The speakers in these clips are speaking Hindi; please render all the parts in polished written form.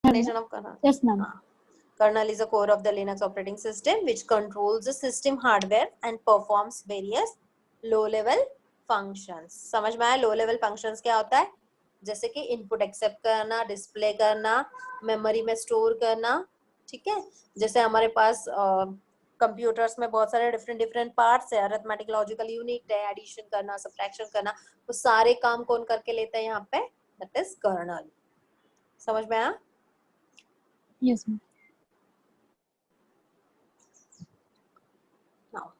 Explanation of kernel. Yes, ma'am. Kernel is a core of the Linux operating system which controls the system hardware and performs various low level functions. समझ में आया? low level functions क्या होता है? जैसे कि इनपुट एक्सेप्ट करना, डिस्प्ले करना, मेमोरी में स्टोर करना, ठीक है? जैसे हमारे पास कंप्यूटर्स में बहुत सारे डिफरेंट पार्ट्स है, अरिथमेटिक लॉजिकल यूनिट है, एडिशन करना, सब्ट्रैक्शन करना, वो सारे काम कौन करके लेता है यहाँ पे? That is kernel. समझ में आया? Yes, ma'am. Now,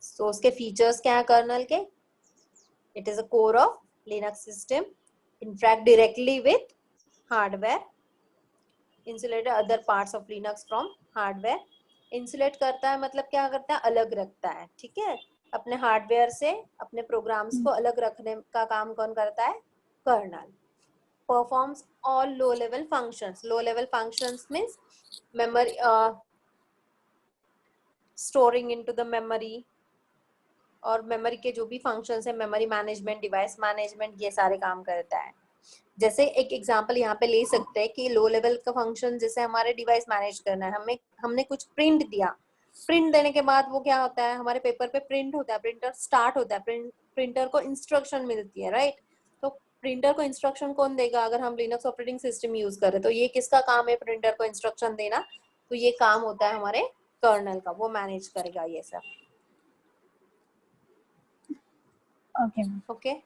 so उसके फीचर्स क्या है कर्नल के? It is a core of Linux system, interact directly with hardware, insulate other parts of Linux from hardware. Insulate करता है मतलब क्या करता है? अलग रखता है, ठीक है? अपने हार्डवेयर से अपने प्रोग्राम्स को अलग रखने का काम कौन करता है? Colonel. Performs all low level functions. Low level functions means memory, storing into the memory, और मेमोरी के जो भी फंक्शंस है, मेमोरी मैनेजमेंट, डिवाइस मैनेजमेंट, ये सारे काम करता है. जैसे एक एग्जांपल यहाँ पे ले सकते हैं कि लो लेवल का फंक्शन जैसे हमारे डिवाइस मैनेज करना है, हमने कुछ प्रिंट दिया, प्रिंट देने के बाद वो क्या होता है? हमारे पेपर पे प्रिंट होता है, प्रिंटर स्टार्ट होता है, प्रिंटर को इंस्ट्रक्शन मिलती है, राइट? तो प्रिंटर को इंस्ट्रक्शन कौन देगा? अगर हम लिनक्स ऑपरेटिंग सिस्टम यूज करें तो ये किसका काम है? प्रिंटर को इंस्ट्रक्शन देना. तो ये काम होता है हमारे कर्नल का, वो मैनेज करेगा ये सब. Okay, ma'am. Okay,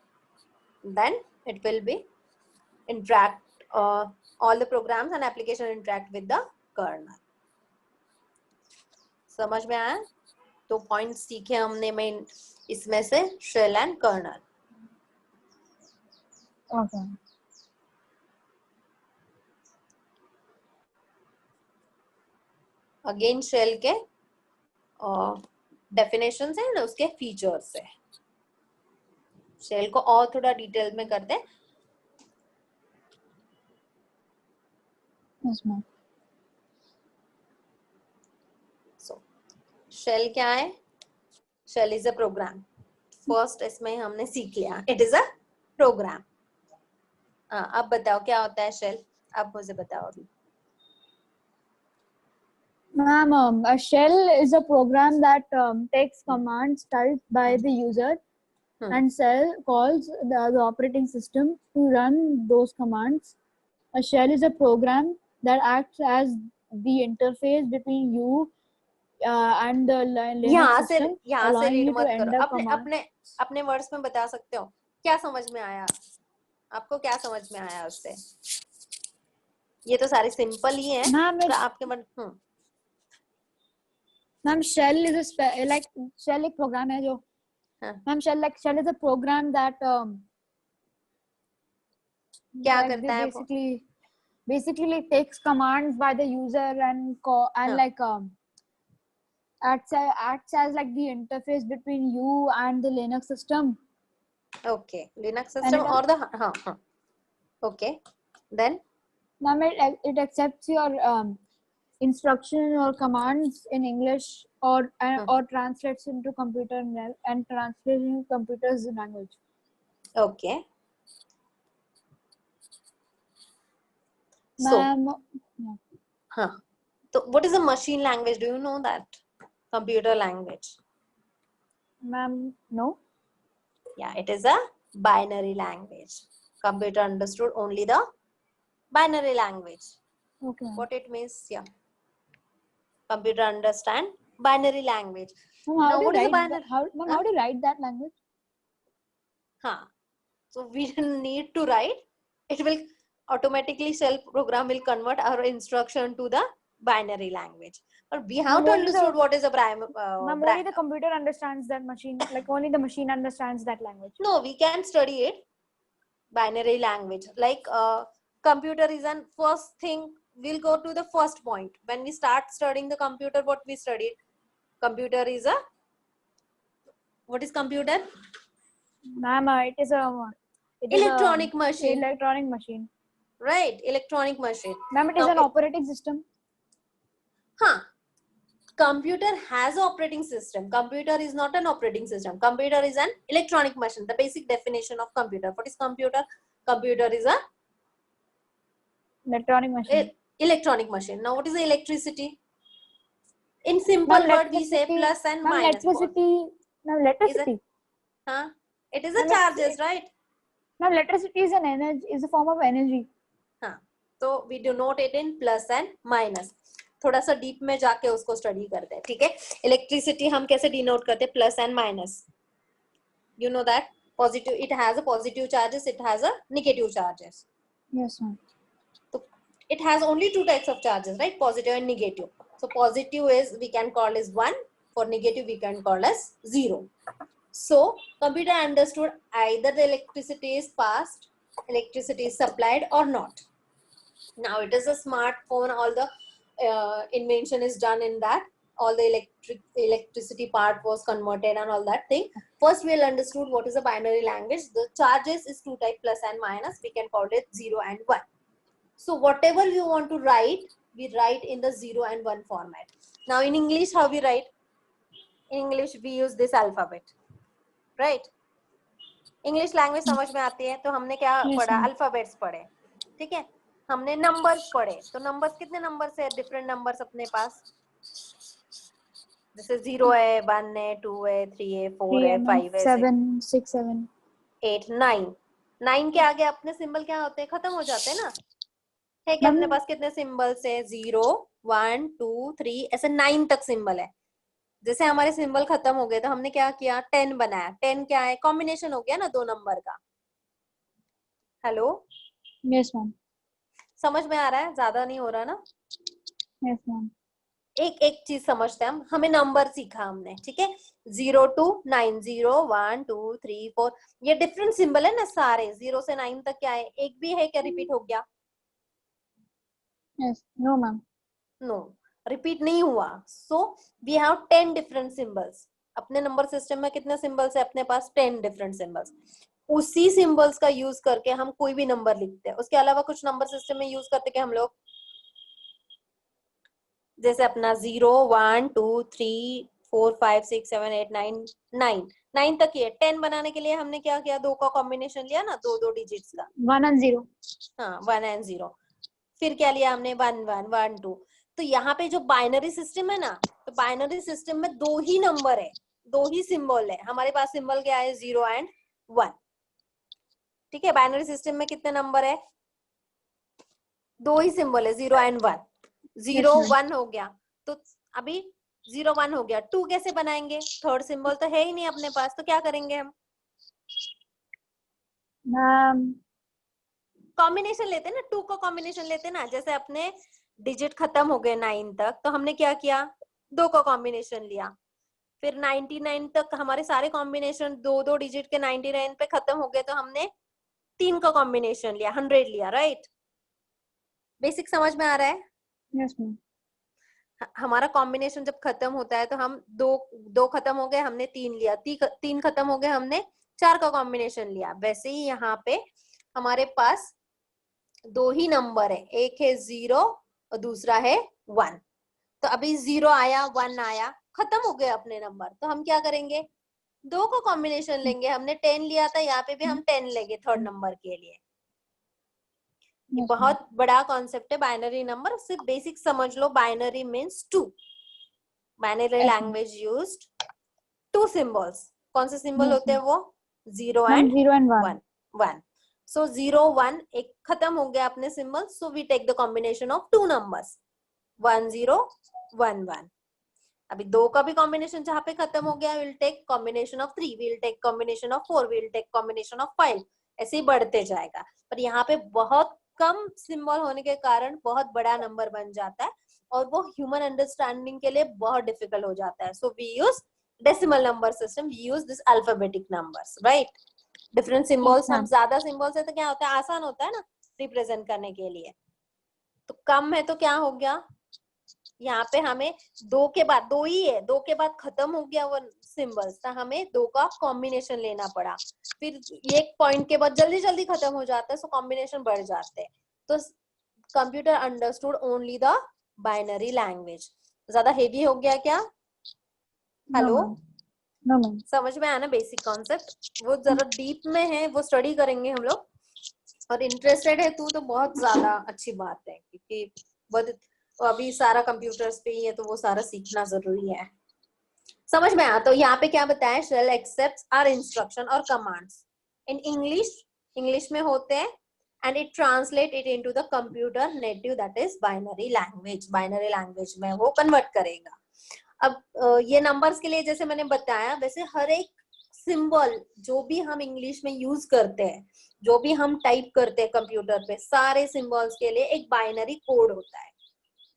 then it will be interact, all the programs and application interact with the kernel. समझ में आया? तो पॉइंट्स सीखे हमने मेन इसमें से, shell and kernel. Okay. Again shell के डेफिनेशंस है ना, उसके फीचर्स है. शेल को और थोड़ा डिटेल में करते हैं. Yes, ma'am. सो शेल क्या है? Shell is a program. First इसमें हमने सीख लिया, इट इज अ प्रोग्राम. अब बताओ क्या होता है शेल? आप मुझे बताओ अभी. Ma'am, a shell is a program that takes commands typed by the user and shell calls the operating system to run those commands. A shell is a program that acts as the interface between you and the Linux system, यहाँ से allowing रीड you to मत करो. enter अपने commands. अपने अपने वर्ड्स में बता सकते हो क्या समझ में आया? आपको क्या समझ में आया उससे? ये तो सारे सिंपल ही हैं. Ma'am, आपके मन Ma'am, shell is a like shell एक program है जो Ma'am, shell is a program that क्या like करता है? basically like takes commands by the user and like acts as like the interface between you and the Linux system. Okay, Linux system or the okay, then Ma'am, it accepts your instruction or commands in English or translates into computer's language. okay. Ma'am, So, so what is a machine language? Do you know that? Computer language. Ma'am, no. Yeah, it is a binary language. Computer understood only the binary language. Okay. What it means? Yeah. Computer understand binary language. How do you write that language? So we don't need to write. It will automatically program will convert our instruction to the binary language. But we have to understand what is a primary. Only the computer understands that machine. Like only the machine understands that language. No, we can study it. Binary language. Like computer is an first thing. We'll go to the first point. When we start studying the computer, what we studied? Computer is a. What is computer? Ma'am, it is a electronic machine. Electronic machine. Right, electronic machine. Ma'am, it is an operating system. computer has an operating system. Computer is not an operating system. Computer is an electronic machine. The basic definition of computer. What is computer? Computer is a electronic machine. Electronic machine. Now what is the electricity? In simple word we say plus and minus. Electricity. Now electricity. It is a charges, right? Now electricity is an energy, is a form of energy. So we denote it in plus and minus. थोड़ा सा डीप में जाके उसको स्टडी करते हैं, ठीक है? इलेक्ट्रिसिटी हम कैसे डिनोट करते हैं? Plus and minus. You know that positive, it has a positive charges, it has a negative charges. Yes, ma'am. So it has only two types of charges, right? Positive and negative. So positive is we can call as 1. For negative we can call as 0. So computer understood either the electricity is passed, electricity is supplied or not. Now it is a smartphone. All the invention is done in that. All the electricity part was converted and all that thing. First we'll understood what is a binary language. The charges is two type, plus and minus. We can call it 0 and 1. So whatever you want to write, we write in the 0 and 1 format. Now in English, how we write? In English we use this alphabet, right? English language समझ में आती है तो हमने क्या पढ़ा? Alphabets पढ़े, ठीक है? हमने नंबर्स पढ़े. तो नंबर्स कितने नंबर्स है? डिफरेंट नंबर्स अपने पास. जैसे 0 है, 1 है, 2 है, 3 है, 4 है, 5 है, 7, 6, 7, 8, 9. 9 के आगे अपने सिंबल क्या होते हैं? खत्म हो जाते हैं ना. है कि अपने पास कितने सिंबल्स है? 0, 1, 2, 3 ऐसे 9 तक सिंबल है. जैसे हमारे सिंबल खत्म हो गए तो हमने क्या किया? 10 बनाया. 10 क्या है? कॉम्बिनेशन हो गया ना दो नंबर का. हेलो, यस मैम, समझ में आ रहा है? ज्यादा नहीं हो रहा ना? Yes ma'am. एक एक चीज समझते हैं हम. हमें नंबर सीखा हमने, ठीक है? 0 to 9, 0, 1, 2, 3, 4 ये डिफरेंट सिंबल है ना सारे. 0 से 9 तक क्या है? एक भी है क्या रिपीट हो गया? Yes. No ma'am. No, repeat नहीं हुआ. So we have 10 different symbols. अपने नंबर सिस्टम में कितने सिंबल्स है अपने पास? 10 डिफरेंट सिंबल्स. उसी सिंबल्स का यूज करके हम कोई भी नंबर लिखते हैं. उसके अलावा कुछ नंबर सिस्टम में यूज करते हैं हम लोग. जैसे अपना 0, 1, 2, 3, 4, 5, 6, 7, 8, 9 9 तक ही है. 10 बनाने के लिए हमने क्या किया? 2 का कॉम्बिनेशन लिया ना, दो डिजिट्स का. 1 and 0. हाँ, 1 and 0. फिर क्या लिया हमने? 1, 1, 1, 2. तो यहाँ पे जो बाइनरी सिस्टम है ना, तो बाइनरी सिस्टम में दो ही नंबर है, दो ही सिंबल है. हमारे पास सिंबल क्या है? 0 and 1. ठीक है? बाइनरी सिस्टम में कितने नंबर है? दो ही सिंबल है, 0 and 1. 0, 1 हो गया. तो अभी 0, 1 हो गया. 2 कैसे बनाएंगे? थर्ड सिंबल तो है ही नहीं अपने पास, तो क्या करेंगे हम? कॉम्बिनेशन लेते ना, 2 का कॉम्बिनेशन लेते ना. जैसे अपने डिजिट खत्म हो गए 9 तक, तो हमने क्या किया? 2 का कॉम्बिनेशन लिया. फिर 99 तक हमारे सारे कॉम्बिनेशन दो डिजिट के 99 पे खत्म हो गए, तो हमने 3 का कॉम्बिनेशन लिया, 100 लिया. राइट? बेसिक समझ में आ रहा है? Yes ma'am. हमारा कॉम्बिनेशन जब खत्म होता है तो हम दो खत्म हो गए, हमने 3 लिया. 3 खत्म हो गए, हमने 4 का कॉम्बिनेशन लिया. वैसे ही यहाँ पे हमारे पास दो ही नंबर है, एक है 0 और दूसरा है 1. तो अभी 0 आया, 1 आया, खत्म हो गए अपने नंबर. तो हम क्या करेंगे? 2 का कॉम्बिनेशन लेंगे. हमने 10 लिया था, यहाँ पे भी हम 10 लेंगे थर्ड नंबर के लिए. ये बहुत बड़ा कॉन्सेप्ट है बाइनरी नंबर. सिर्फ बेसिक समझ लो. Binary means 2. Binary language used 2 symbols. कौन से सिंबल होते हैं वो? 0 and 1. So 0, 1 एक खत्म हो गया अपने symbol. So we take the combination of 2 numbers. 1, 0, 1, 1. अभी 2 का भी कॉम्बिनेशन जहाँ पे खत्म हो गया, we'll take combination of 3, we'll take combination of 4, we'll take combination of 5. ऐसे ही बढ़ते जाएगा. पर यहाँ पे बहुत कम सिंबल होने के कारण बहुत बड़ा नंबर बन जाता है और वो ह्यूमन अंडरस्टैंडिंग के लिए बहुत डिफिकल्ट हो जाता है. So we use decimal number system, we use this alphabetic numbers. Right? Different symbols. हम ज्यादा सिंबल्स है तो क्या होता है? आसान होता है ना रिप्रेजेंट करने के लिए. तो कम है तो क्या हो गया? यहाँ पे हमें 2 के बाद 2 ही है, 2 के बाद खत्म हो गया वो सिंबल्स, तो हमें 2 का कॉम्बिनेशन लेना पड़ा. फिर एक पॉइंट के बाद जल्दी जल्दी खत्म हो जाता है, सो कॉम्बिनेशन बढ़ जाते हैं. तो computer understood only the binary language. ज्यादा हेवी हो गया क्या? No, hello, ma'am. No, ma'am. समझ में आया ना बेसिक कॉन्सेप्ट? वो जरा डीप में है, वो स्टडी करेंगे हम लोग, और इंटरेस्टेड है तू तो बहुत ज्यादा अच्छी बात है, क्योंकि बहुत अभी सारा कंप्यूटर्स पे ही है तो वो सारा सीखना जरूरी है। समझ में आया? तो यहाँ पे क्या बताया, शेल एक्सेप्ट्स आर इंस्ट्रक्शन और कमांड्स इन इंग्लिश, इंग्लिश में होते हैं, and it translate it into the computer native that is binary language, binary language में वो कन्वर्ट करेगा। अब ये नंबर्स के लिए जैसे मैंने बताया, वैसे हर एक सिंबल जो भी हम इंग्लिश में यूज करते हैं, जो भी हम टाइप करते हैं कंप्यूटर पे, सारे सिंबल्स के लिए एक बाइनरी कोड होता है,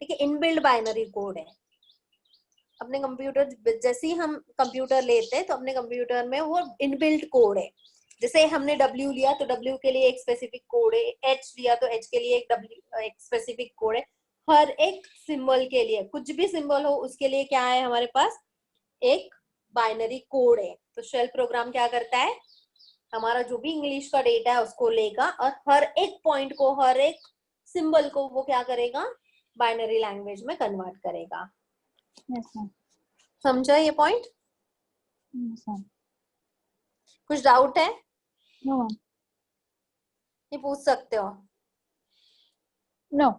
ठीक है, इनबिल्ड बाइनरी कोड है। अपने कंप्यूटर, जैसे ही हम कंप्यूटर लेते हैं तो अपने कंप्यूटर में वो इनबिल्ट कोड है। जैसे हमने W लिया तो W के लिए एक स्पेसिफिक कोड है, H लिया तो H के लिए एक स्पेसिफिक कोड है। हर एक सिंबल के लिए, कुछ भी सिंबल हो उसके लिए क्या है हमारे पास, एक बाइनरी कोड है। तो शेल प्रोग्राम क्या करता है, हमारा जो भी इंग्लिश का डेटा है उसको लेगा और हर एक पॉइंट को, हर एक सिंबल को वो क्या करेगा, बाइनरी लैंग्वेज में कन्वर्ट करेगा। Yes, ma'am. समझा ये पॉइंट? Yes, ma'am. कुछ डाउट है? No, ma'am. ये पूछ सकते हो। No.